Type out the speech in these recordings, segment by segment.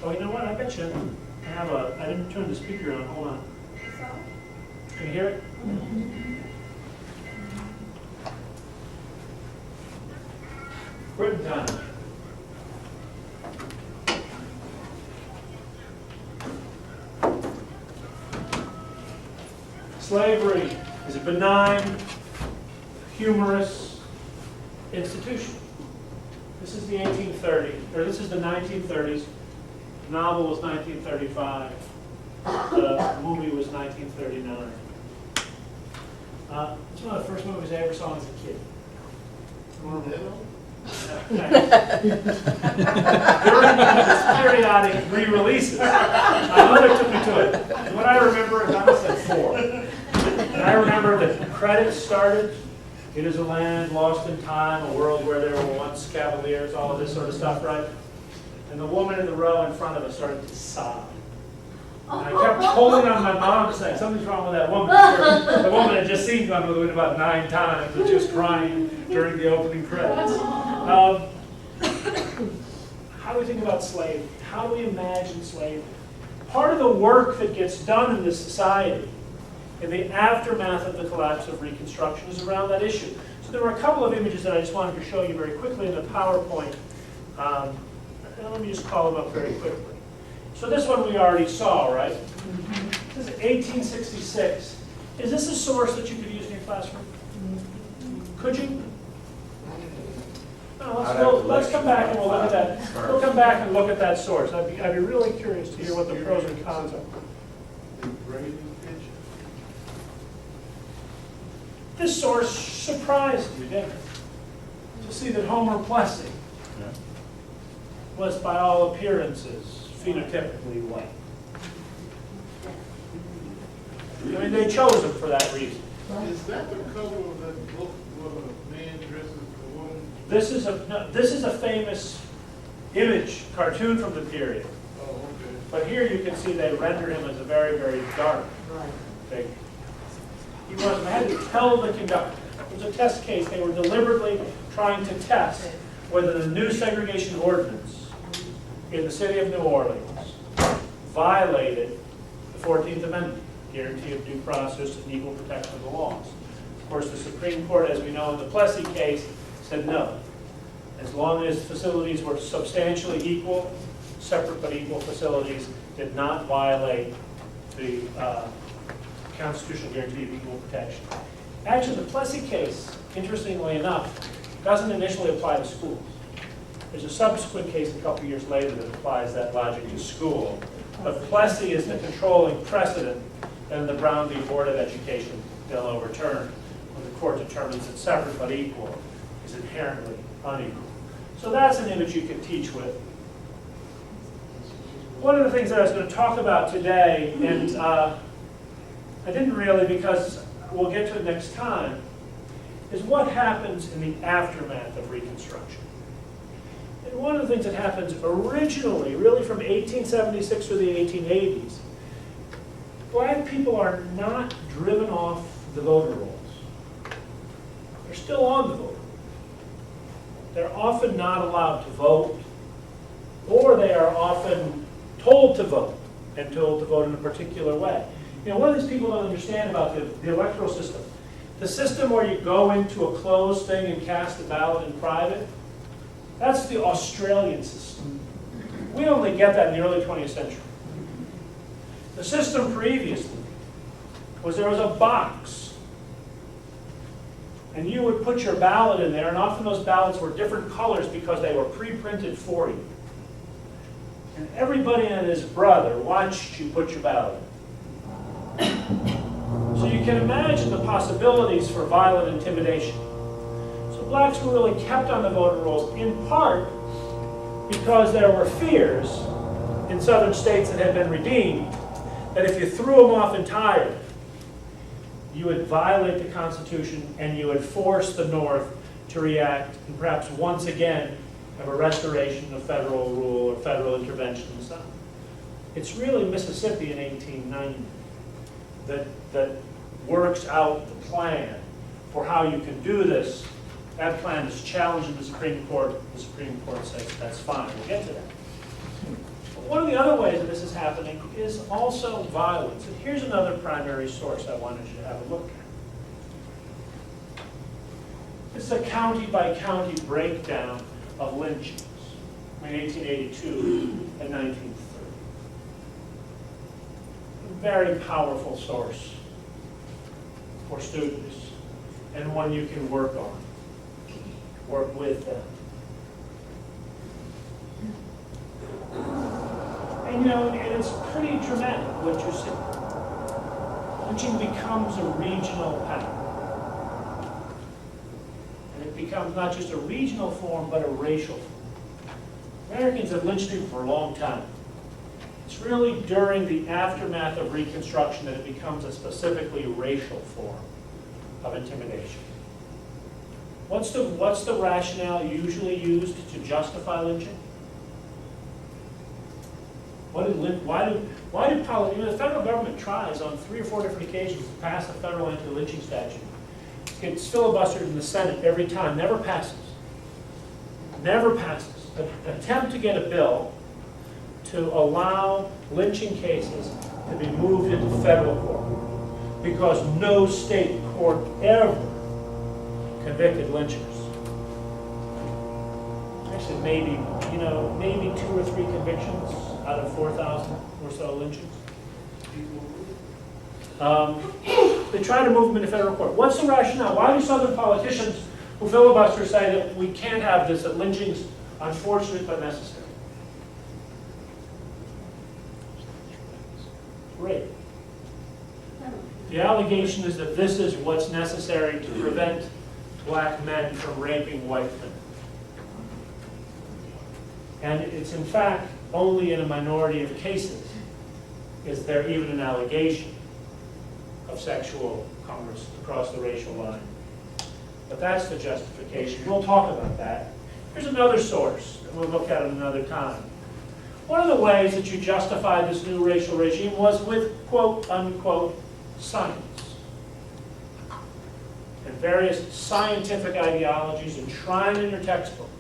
Oh, you know what? I bet you I didn't turn the speaker on. Hold on. Can you hear it? Britain time. Slavery is a benign, humorous institution. This is the 1830s, or this is the 1930s. The novel was 1935. The movie was 1939. It's one of the first movies I ever saw as a kid. During this periodic re-releases, my mother took me to it. And what I remember is I was at 4. And I remember the credits started. It is a land lost in time, a world where there were once cavaliers, all of this sort of stuff, right? And the woman in the row in front of us started to sob. And I kept holding on my mom saying, something's wrong with that woman. The woman had just seen one movie about 9 times and just crying during the opening credits. How do we think about slavery? How do we imagine slavery? Part of the work that gets done in this society in the aftermath of the collapse of Reconstruction is around that issue. So there were a couple of images that I just wanted to show you very quickly in the PowerPoint. Let me just call them up very quickly. So this one we already saw, right? This is 1866. Is this a source that you could use in your classroom? Could you? No, let's come back and we'll look at that. We'll come back and look at that source. I'd be really curious to hear what the pros and cons are. This source surprised you, didn't it? To see that Homer Plessy was, by all appearances, phenotypically white. I mean, they chose him for that reason. Is that the cover of that book where a man dresses a woman? This is a famous image, cartoon from the period. Oh, okay. But here you can see they render him as a very, very dark figure. He wasn't. I had to tell the conductor. It was a test case. They were deliberately trying to test whether the new segregation ordinance in the city of New Orleans violated the 14th Amendment, guarantee of due process and equal protection of the laws. Of course, the Supreme Court, as we know in the Plessy case, said no. As long as facilities were substantially equal, separate but equal facilities did not violate the constitutional guarantee of equal protection. Actually, the Plessy case, interestingly enough, doesn't initially apply to schools. There's a subsequent case a couple years later that applies that logic to school. But Plessy is the controlling precedent, and the Brown v. Board of Education they'll overturn when the court determines that separate but equal is inherently unequal. So that's an image you can teach with. One of the things that I was going to talk about today, and I didn't really because we'll get to it next time, is what happens in the aftermath of Reconstruction. And one of the things that happens originally, really from 1876 through the 1880s, black people are not driven off the voter rolls. They're still on the voter rolls. They're often not allowed to vote, or they are often told to vote, and told to vote in a particular way. You know, one of these people don't understand about the electoral system. The system where you go into a closed thing and cast a ballot in private, that's the Australian system. We only get that in the early 20th century. The system previously was there was a box, and you would put your ballot in there, and often those ballots were different colors because they were pre-printed for you. And everybody and his brother watched you put your ballot in. So you can imagine the possibilities for violent intimidation. So blacks were really kept on the voter rolls in part because there were fears in southern states that had been redeemed that if you threw them off entirely, you would violate the Constitution and you would force the North to react and perhaps once again have a restoration of federal rule or federal intervention in the South. It's really Mississippi in 1890 that works out the plan for how you can do this. That plan is challenged in the Supreme Court. The Supreme Court says that's fine. We'll get to that. one of the other ways that this is happening is also violence. And here's another primary source I wanted you to have a look at. It's a county-by-county breakdown of lynchings between 1882 and 1930. A very powerful source for students, and one you can work on, work with them. And you know, and it's pretty dramatic what you see. Lynching becomes a regional pattern. And it becomes not just a regional form, but a racial form. Americans have lynched people for a long time. It's really during the aftermath of Reconstruction that it becomes a specifically racial form of intimidation. What's the rationale usually used to justify lynching? Why did the federal government tries on 3 or 4 different occasions to pass a federal anti-lynching statute. It's filibustered in the Senate every time, never passes. Never passes. An attempt to get a bill to allow lynching cases to be moved into federal court because no state court ever convicted lynchers. Actually, maybe 2 or 3 convictions out of 4,000 or so lynchings. They try to move them into federal court. What's the rationale? Why do Southern politicians who filibuster say that we can't have this, that lynching's unfortunate but necessary? Rape. The allegation is that this is what's necessary to prevent black men from raping white men. And it's in fact only in a minority of cases is there even an allegation of sexual commerce across the racial line. But that's the justification. We'll talk about that. Here's another source that we'll look at another time. One of the ways that you justify this new racial regime was with quote unquote science. And various scientific ideologies enshrined in your textbooks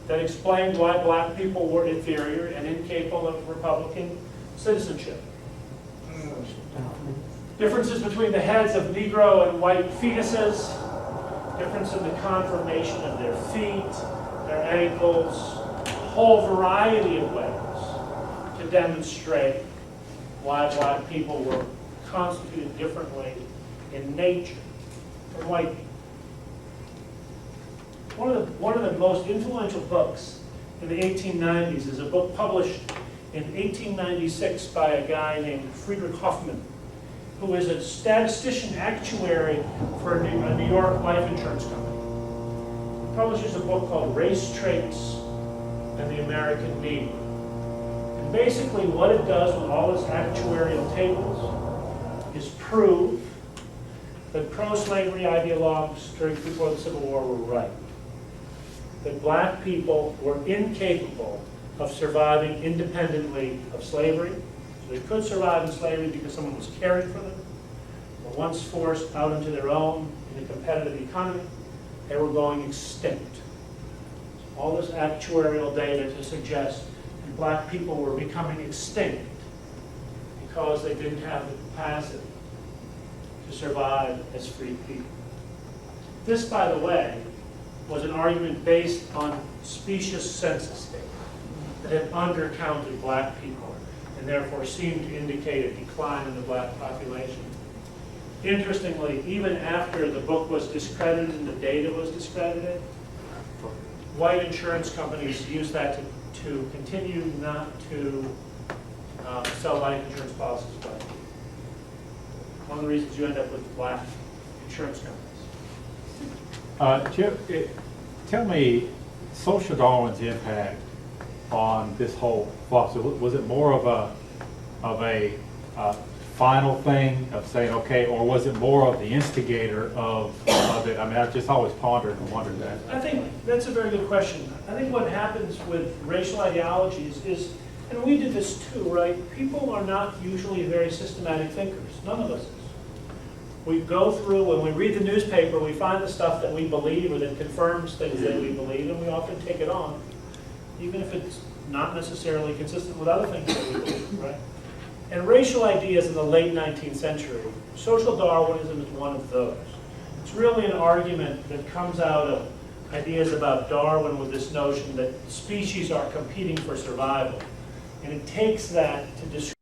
that explained why black people were inferior and incapable of Republican citizenship. Differences between the heads of Negro and white fetuses, difference in the conformation of their feet, their ankles, a whole variety of ways to demonstrate why black people were constituted differently in nature from white people. One of the most influential books in the 1890s is a book published in 1896 by a guy named Friedrich Hoffman, who is a statistician actuary for a New York life insurance company. He publishes a book called Race Traits and the American Negro. And basically what it does with all its actuarial tables is prove that pro-slavery ideologues before the Civil War were right. That black people were incapable of surviving independently of slavery. So they could survive in slavery because someone was caring for them. But once forced out into their own in a competitive economy, they were going extinct. All this actuarial data to suggest that black people were becoming extinct because they didn't have the capacity to survive as free people. This, by the way, was an argument based on specious census data that had undercounted black people and therefore seemed to indicate a decline in the black population. Interestingly, even after the book was discredited and the data was discredited, white insurance companies used that to continue not to sell life insurance policies to black people. One of the reasons you end up with black insurance companies. Chip, tell me social Darwin's impact on this whole philosophy. Was it more of a final thing of saying, okay, or was it more of the instigator of it? I mean, I've just always pondered and wondered that. I think that's a very good question. I think what happens with racial ideologies is, and we did this too, right? People are not usually very systematic thinkers. None of us is. We go through, when we read the newspaper, we find the stuff that we believe or that confirms things that we believe, and we often take it on, even if it's not necessarily consistent with other things that we do, right? And racial ideas in the late 19th century, social Darwinism is one of those. It's really an argument that comes out of ideas about Darwin with this notion that species are competing for survival. And it takes that to describe